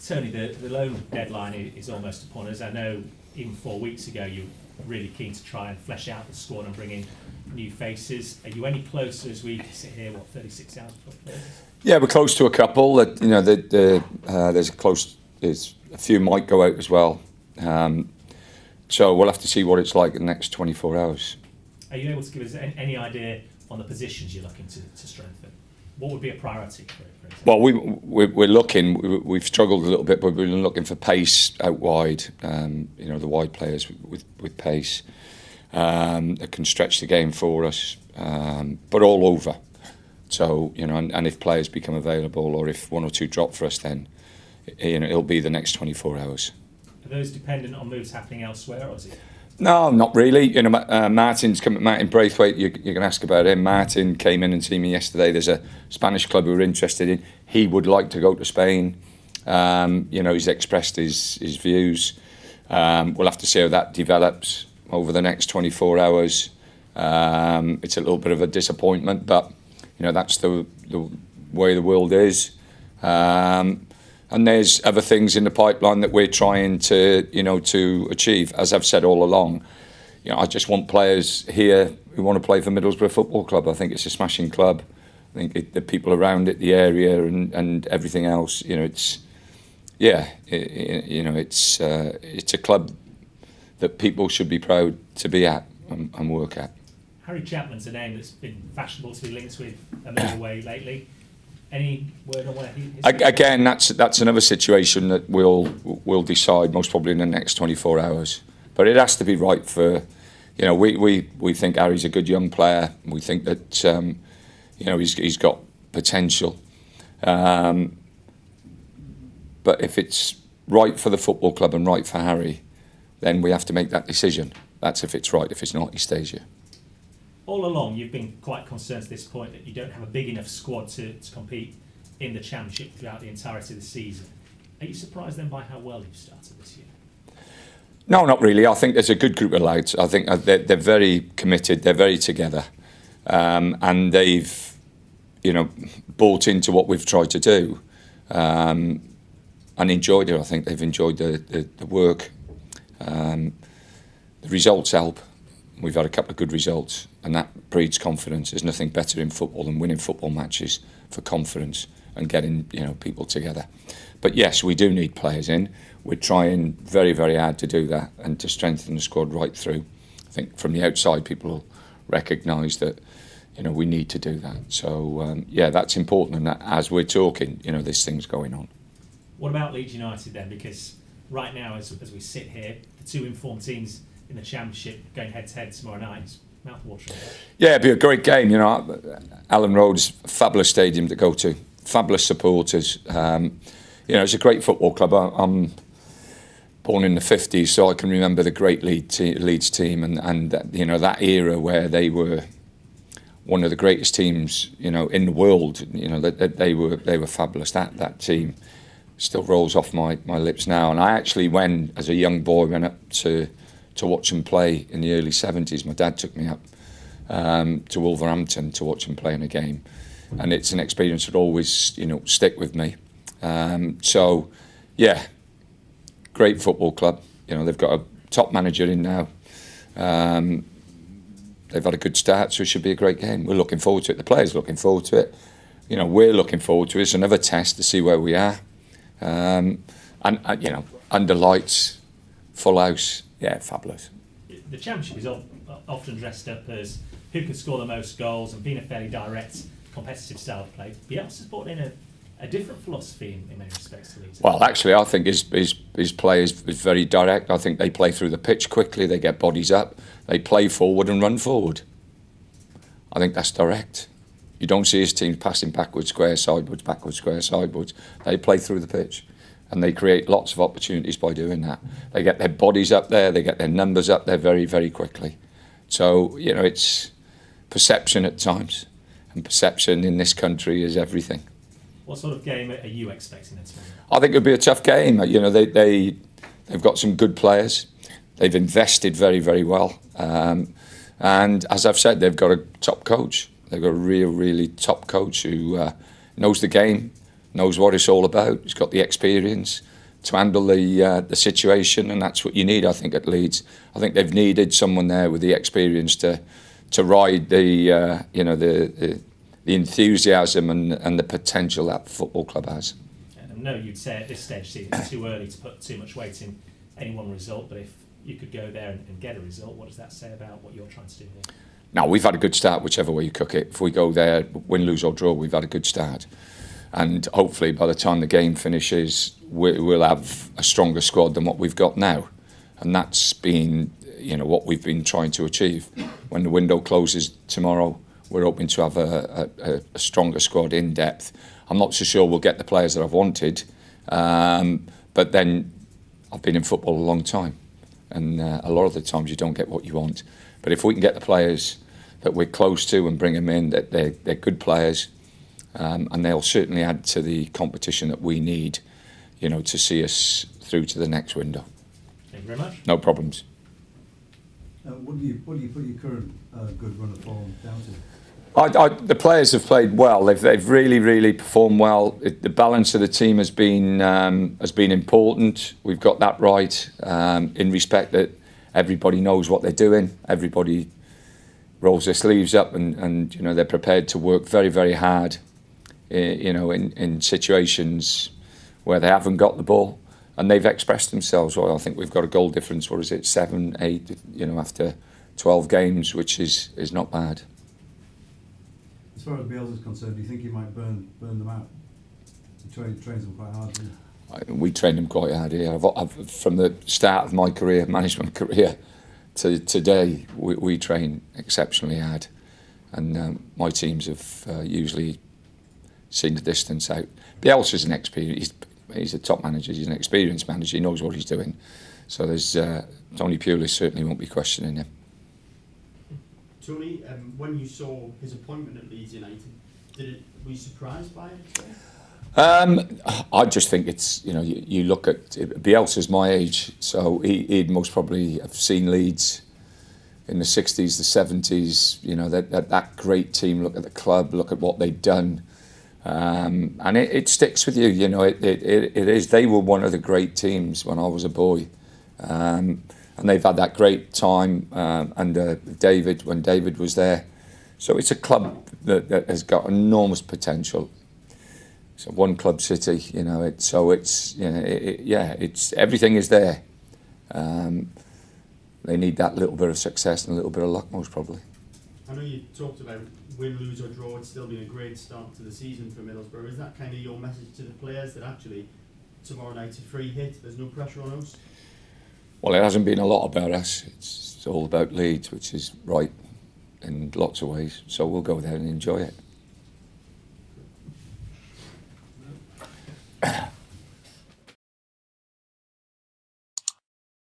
Tony, the loan deadline is almost upon us. I know even 4 weeks ago you were really keen to try and flesh out the squad and bring in new faces. Are you any closer as we sit here, 36 hours before the playoffs? Yeah, we're close to a couple. There's a few might go out as well. So we'll have to see what it's like in the next 24 hours. Are you able to give us any idea on the positions you're looking to strengthen? What would be a priority for example? Well, we're looking. We've struggled a little bit, but we've been looking for pace out wide. The wide players with pace that can stretch the game for us, but all over. So and if players become available, or if one or two drop for us, then it'll be the next 24 hours. Are those dependent on moves happening elsewhere, or is it? No, not really. Martin Braithwaite, you can ask about him. Martin came in and seen me yesterday. There's a Spanish club we were interested in. He would like to go to Spain. He's expressed his views. We'll have to see how that develops over the next 24 hours. It's a little bit of a disappointment, but that's the way the world is. And there's other things in the pipeline that we're trying to achieve. As I've said all along, I just want players here who want to play for Middlesbrough Football Club. I think it's a smashing club. I think the people around it, the area, and everything else. It's a club that people should be proud to be at and work at. Harry Chapman's a name that's been fashionable to be linked with a move away lately. Any word on where he is? Again, that's another situation that we'll decide most probably in the next 24 hours. But it has to be right for, we think Harry's a good young player. We think that he's got potential. But if it's right for the football club and right for Harry, then we have to make that decision. That's if it's right. If it's not, he stays here. All along, you've been quite concerned at this point that you don't have a big enough squad to compete in the Championship throughout the entirety of the season. Are you surprised then by how well you've started this year? No, not really. I think there's a good group of lads. I think they're very committed. They're very together, and they've, bought into what we've tried to do, and enjoyed it. I think they've enjoyed the work. The results help. We've had a couple of good results, and that breeds confidence. There's nothing better in football than winning football matches for confidence and getting people together. But yes, we do need players in. We're trying very, very hard to do that and to strengthen the squad right through. I think from the outside, people will recognise that we need to do that. So that's important. And that as we're talking, this thing's going on. What about Leeds United then? Because right now, as we sit here, the two informed teams in the Championship going head-to-head tomorrow night. It's mouth-watering. Yeah, it'd be a great game. Elland Road is a fabulous stadium to go to. Fabulous supporters. It's a great football club. I'm born in the 50s, so I can remember the great Leeds team and that era where they were one of the greatest teams in the world. They were fabulous. That team still rolls off my lips now. And I actually as a young boy, went up to watch them play in the early 70s. My dad took me up to Wolverhampton to watch them play in a game, and it's an experience that always stick with me. Great football club. They've got a top manager in now. They've had a good start, so it should be a great game. We're looking forward to it. The players are looking forward to it. We're looking forward to it. It's another test to see where we are. Under lights, full house. Yeah, fabulous. The Championship is often dressed up as who can score the most goals and being a fairly direct, competitive style of play. Bielsa's brought in a different philosophy in many respects to Leeds. Well, actually, I think his play is very direct. I think they play through the pitch quickly. They get bodies up. They play forward and run forward. I think that's direct. You don't see his team passing backwards, square, sideways, backwards, square, sideways. They play through the pitch. And they create lots of opportunities by doing that. They get their bodies up there, they get their numbers up there very, very quickly. So, it's perception at times. And perception in this country is everything. What sort of game are you expecting then tomorrow? I think it'll be a tough game. They've got some good players. They've invested very, very well. And as I've said, they've got a top coach. They've got a really top coach who knows the game, knows what it's all about. He's got the experience, handle the situation, and that's what you need, I think, at Leeds. I think they've needed someone there with the experience to ride the enthusiasm and the potential that football club has. I know you'd say at this stage it's too early to put too much weight in any one result, but if you could go there and get a result, what does that say about what you're trying to do here? Now, we've had a good start, whichever way you cook it. If we go there, win, lose or draw, we've had a good start. And hopefully by the time the game finishes, we'll have a stronger squad than what we've got now. And that's been, what we've been trying to achieve. When the window closes tomorrow, we're hoping to have a stronger squad in depth. I'm not so sure we'll get the players that I've wanted, but then I've been in football a long time. And a lot of the times you don't get what you want. But if we can get the players that we're close to and bring them in, that they're good players, and they'll certainly add to the competition that we need, to see us through to the next window. Thank you very much. No problems. What do you put your current good run of form down to? The players have played well. They've really performed well. The balance of the team has been important. We've got that right, in respect that everybody knows what they're doing. Everybody rolls their sleeves up and they're prepared to work very hard, in situations where they haven't got the ball, and they've expressed themselves well. I think we've got a goal difference. What is it, 7, 8? After 12 games, which is not bad. As far as Bielsa is concerned, do you think he might burn them out? He trains them quite hard. We train them quite hard here. I've, from the start of my career, management career, to today, we train exceptionally hard, and my teams have usually seen the distance out. Bielsa's an experienced. He's a top manager. He's an experienced manager. He knows what he's doing. So there's Tony Pulis certainly won't be questioning him. Tony, when you saw his appointment at Leeds United, were you surprised by it? I just think it's, you look at Bielsa's my age, so he'd most probably have seen Leeds in the 60s, the 70s. That great team. Look at the club. Look at what they've done. And it sticks with you, it is. They were one of the great teams when I was a boy, and they've had that great time under David, when David was there. So it's a club that has got enormous potential. It's a one club city, it's everything is there. They need that little bit of success and a little bit of luck, most probably. I know you talked about win, lose or draw. It's still been a great start to the season for Middlesbrough. Is that kind of your message to the players, that actually tomorrow night's a free hit, there's no pressure on us? Well, it hasn't been a lot about us. It's all about Leeds, which is right in lots of ways. So we'll go there and enjoy it.